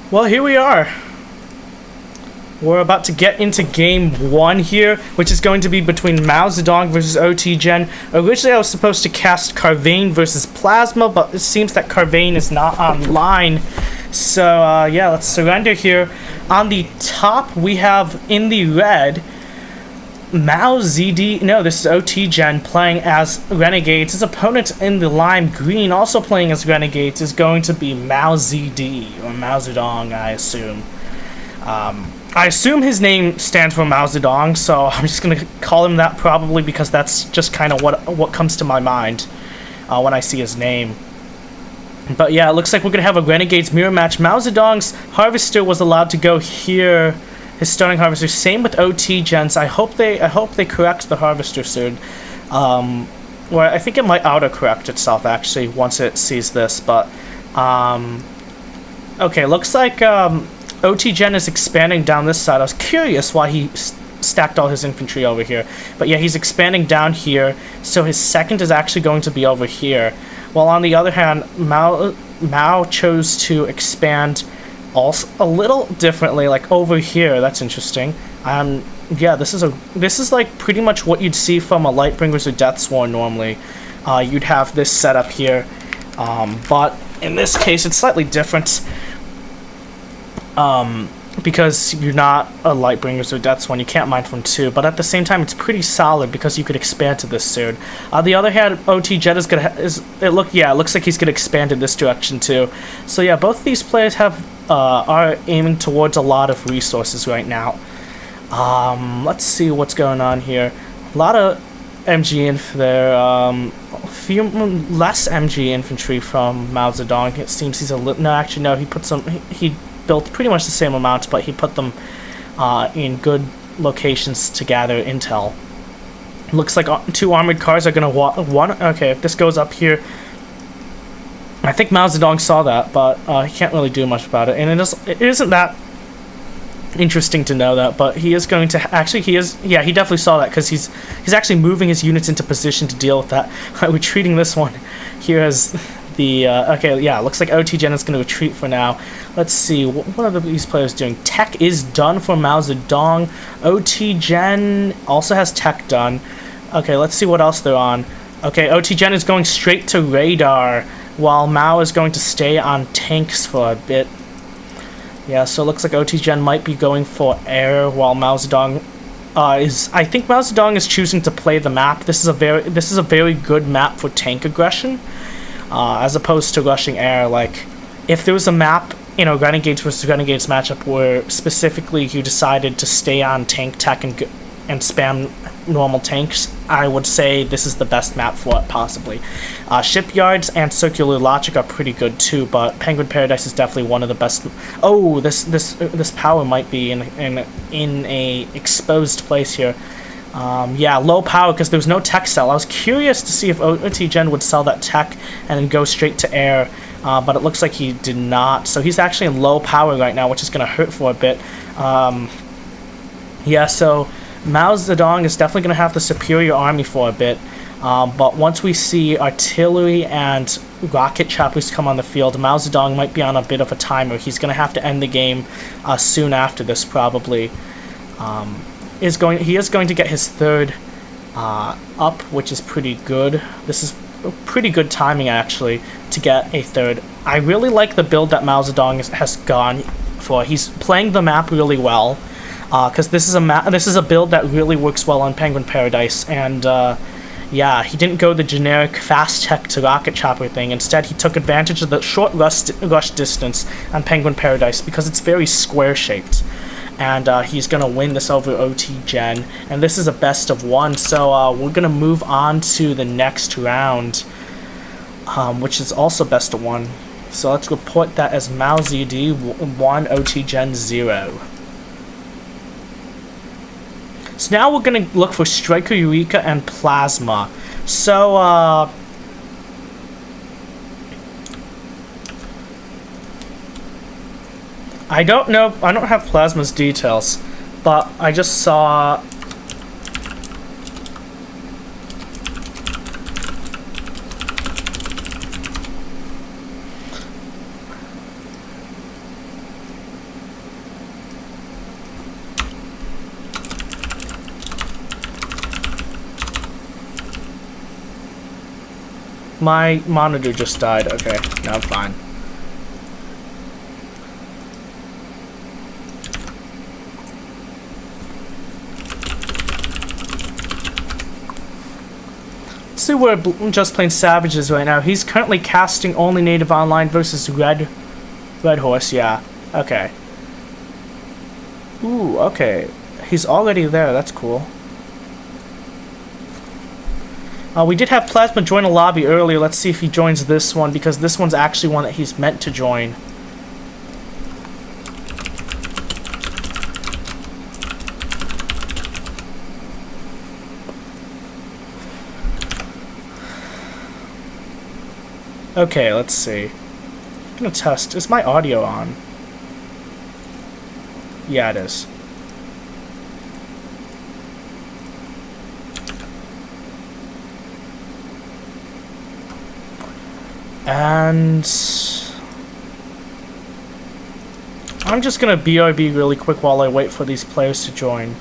Well, here we are. We're about to get into game 1 here, which is going to be between maoZd versus oTGen. Originally, I was supposed to cast Carvane versus Plasma, but it seems that Carvane is not online. So, yeah, let's surrender here. On the top, we have, in the red, maoZd, no, this is oTGen playing as Renegades. His opponent in the lime green, also playing as Renegades, is going to be maoZd, or maoZd, I assume. I assume his name stands for maoZd, so I'm just gonna call him that probably because that's just kind of what comes to my mind when I see his name. But yeah, it looks like we're gonna have a Renegades mirror match. maoZd's Harvester was allowed to go here. His starting Harvester. Same with oTgen's. I hope they correct the Harvester soon. Or I think it might auto-correct itself actually once it sees this. But okay, looks like oTGen is expanding down this side. I was curious why he stacked all his infantry over here. But yeah, he's expanding down here, so his second is actually going to be over here. While on the other hand, Mao chose to expand also a little differently, like over here. That's interesting. Yeah, this is like pretty much what you'd see from a Lightbringers or Deathsworn normally. You'd have this setup here, but in this case it's slightly different. Because you're not a Lightbringers or Deathsworn, you can't mine from 2, but at the same time it's pretty solid because you could expand to this soon. On the other hand, oTGen it looks like he's gonna expand in this direction too. So yeah, both of these players are aiming towards a lot of resources right now. Let's see what's going on here. A lot of MG inf there. A few less MG infantry from maoZd. It seems he's he built pretty much the same amount, but he put them in good locations to gather intel. Looks like 2 armored cars are gonna okay, if this goes up here, I think maoZd saw that, but he can't really do much about it, and it isn't that interesting to know that, but he is going to he definitely saw that because he's actually moving his units into position to deal with that. We're treating this one here as the okay, yeah, looks like oTGen is going to retreat for now. Let's see, what are these players doing? Tech is done for maoZd. oTGen also has tech done. Okay, let's see what else they're on. Okay, oTGen is going straight to radar, while Mao is going to stay on tanks for a bit. Yeah, so it looks like oTGen might be going for air, while maoZd I think maoZd is choosing to play the map. This is a very good map for tank aggression. As opposed to rushing air. Like, if there was a map in a Renegades versus Renegades matchup where specifically you decided to stay on tank tech and spam normal tanks, I would say this is the best map for it, possibly. Shipyards and Circular Logic are pretty good too, but Penguin Paradise is definitely one of the best. Oh, this power might be in a exposed place here. Yeah, low power because there was no tech cell. I was curious to see if oTGen would sell that tech and then go straight to air, but it looks like he did not. So he's actually in low power right now, which is going to hurt for a bit. Yeah, so maoZd is definitely going to have the superior army for a bit, but once we see artillery and rocket choppers come on the field, maoZd might be on a bit of a timer. He's going to have to end the game soon after this, probably. He is going to get his third up, which is pretty good. This is pretty good timing actually to get a third. I really like the build that maoZd has gone for. He's playing the map really well because this is a build that really works well on Penguin Paradise, and yeah, he didn't go the generic fast tech to rocket chopper thing. Instead, he took advantage of the short rush distance on Penguin Paradise because it's very square shaped. And he's going to win this over oTGen. And this is a best of 1, so we're going to move on to the next round, which is also best of 1. So let's report that as maoZd 1, oTGen 0. So now we're going to look for Striker, Eureka, and Plasma. So, I don't know, I don't have Plasma's details, but I just saw My monitor just died. Okay, now I'm fine. Let's see where Just Plain Savage is right now. He's currently casting only native online versus Red Horse. Yeah. Okay. Ooh. Okay. He's already there. That's cool. We did have Plasma join a lobby earlier. Let's see if he joins this one, because this one's actually one that he's meant to join. Okay, let's see. I'm gonna test. Is my audio on? Yeah, it is. And I'm just gonna BRB really quick while I wait for these players to join.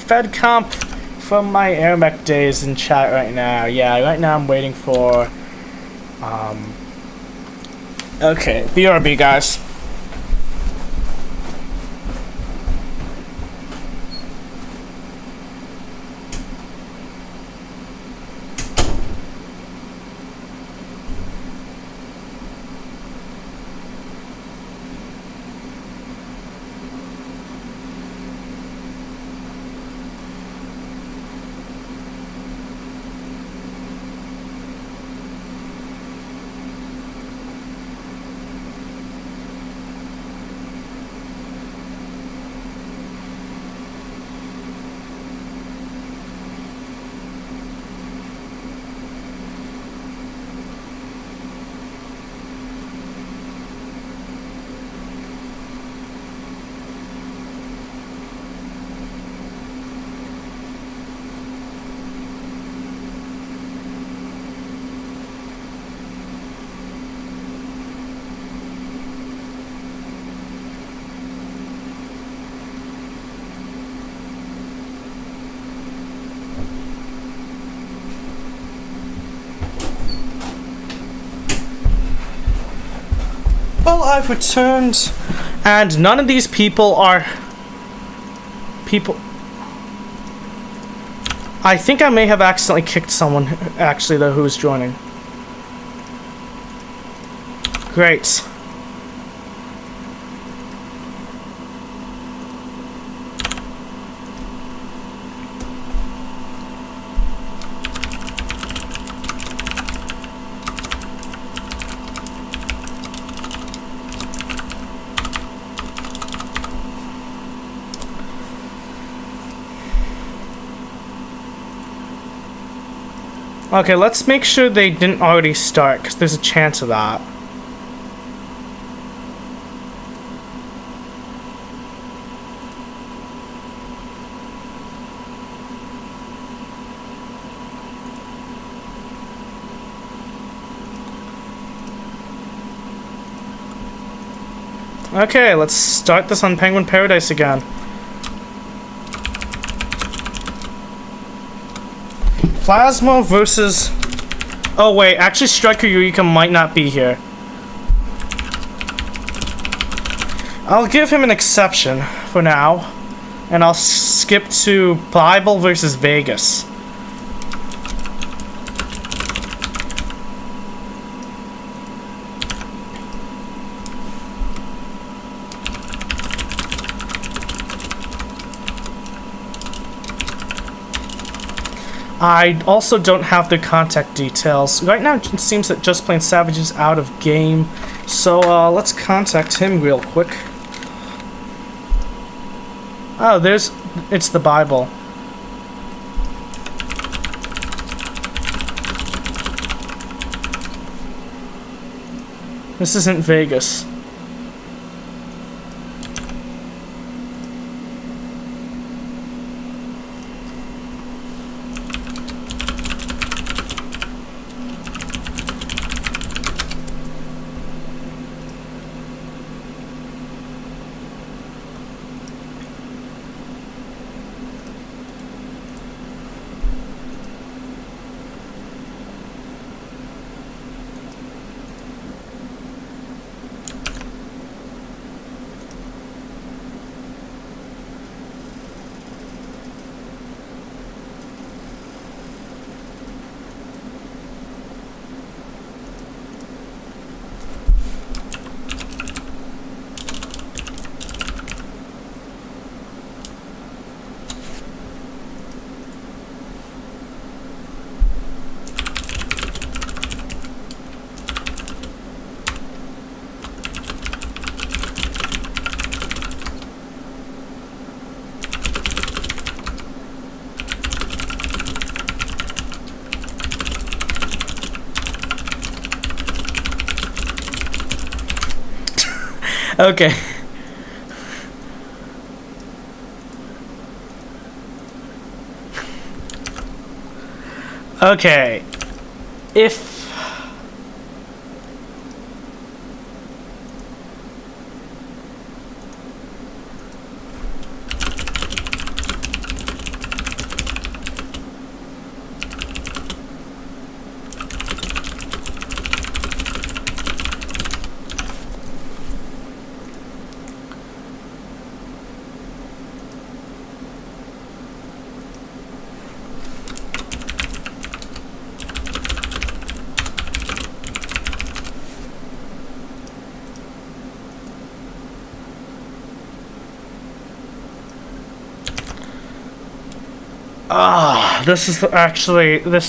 Fed comp from my airmech days in chat right now. Yeah, right now I'm waiting for okay, BRB guys. Well, I've returned, and none of these people are people. I think I may have accidentally kicked someone, actually, though, who was joining. Great. Okay, let's make sure they didn't already start, because there's a chance of that. Okay, let's start this on Penguin Paradise again. Plasma versus... Oh wait, actually Striker Eureka might not be here. I'll give him an exception for now. And I'll skip to Bible versus Vegas. I also don't have their contact details. Right now it seems that Just Plain Savage is out of game. So let's contact him real quick. Oh, it's the Bible. This isn't Vegas. Okay. Okay. If... this is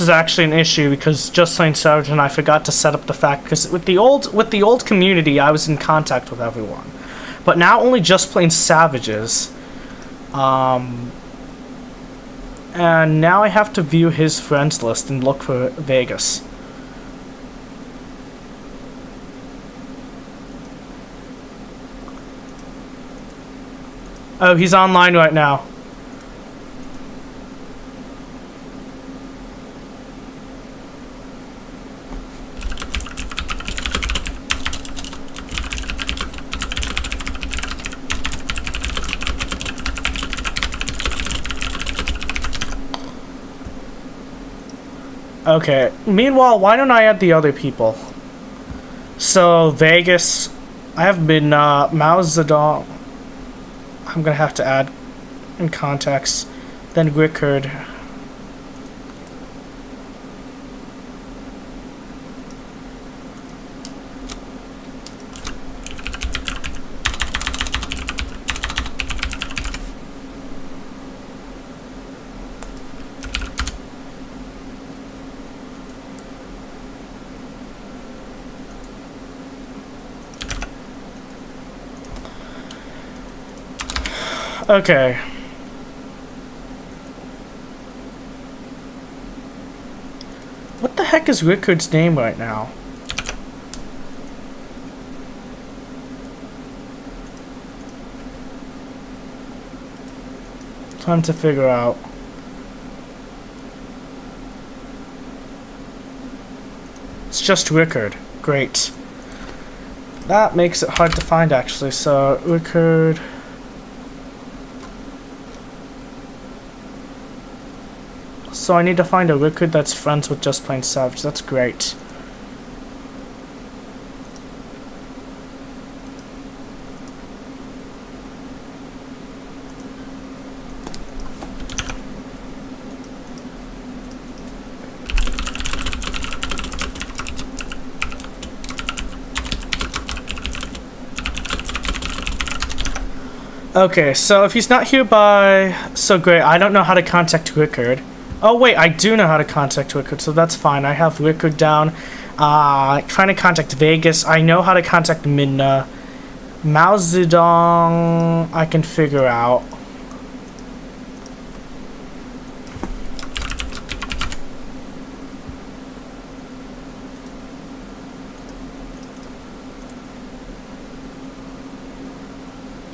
actually an issue because Just Plain Savage and I forgot to set up the fact because with the old community I was in contact with everyone, but now only Just Plain Savages, and now I have to view his friends list and look for Vegas. Oh, he's online right now. Okay, meanwhile, why don't I add the other people? So, Vegas, I have been, maoZd, I'm gonna have to add in contacts, then Rickard. Okay. What the heck is Rickard's name right now? Time to figure out. It's just Rickard. Great. That makes it hard to find actually, so Rickard... So I need to find a Rickard that's friends with Just Plain Savage. That's great. Okay, so if he's not here by... So great, I don't know how to contact Rickard. Oh wait, I do know how to contact Rickard, so that's fine. I have Rickard down. Trying to contact Vegas. I know how to contact Minna. maoZd, I can figure out.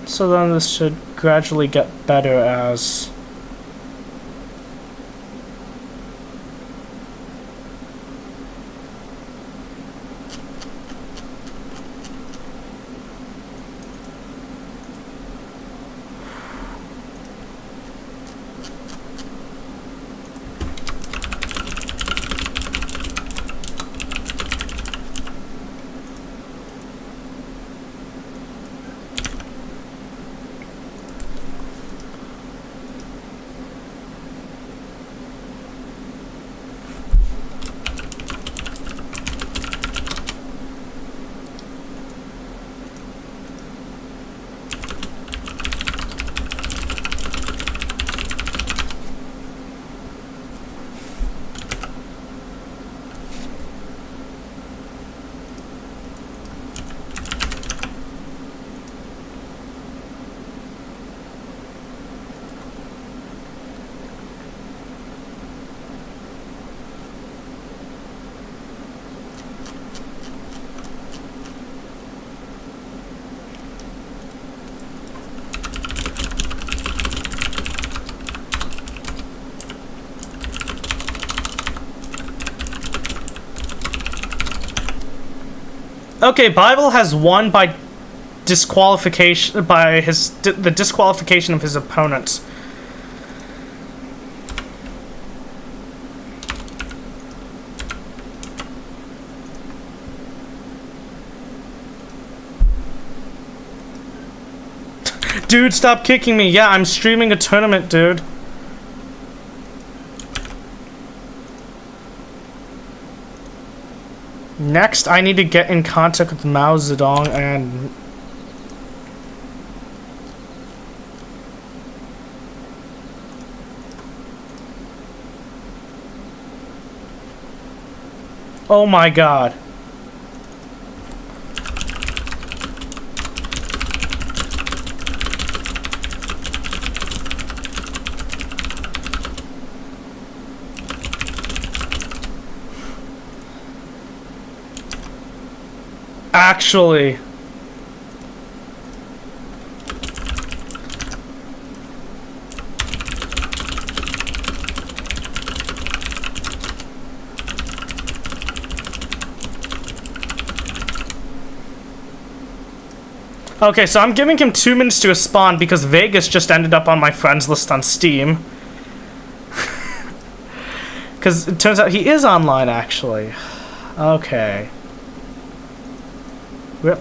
So then this should gradually get better as... Okay, Bible has won by disqualification, by the disqualification of his opponent. Dude, stop kicking me. Yeah, I'm streaming a tournament, dude. Next, I need to get in contact with maoZd and... Oh my god. Actually. Okay, so I'm giving him 2 minutes to spawn because Vegas just ended up on my friends list on Steam. Because it turns out he is online, actually. Okay. Rip.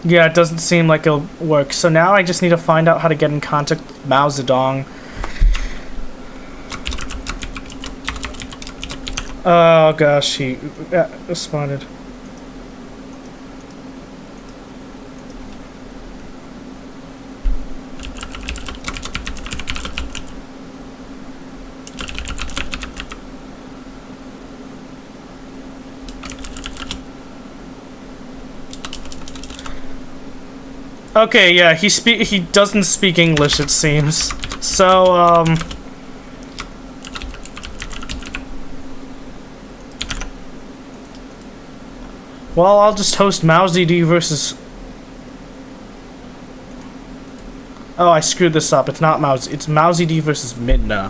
Yeah, it doesn't seem like it'll work. So now I just need to find out how to get in contact with maoZd. Oh gosh, he responded. Okay, yeah, he doesn't speak English, it seems. So, well, I'll just host maoZd versus... Oh, I screwed this up. It's not maoZd. It's maoZd versus Midna.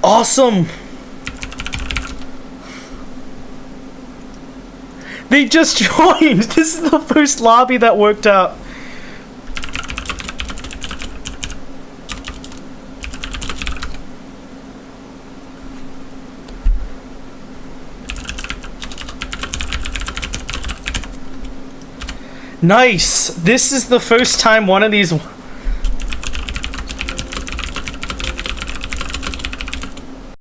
Awesome! They just joined! This is the first lobby that worked out. Nice! This is the first time one of these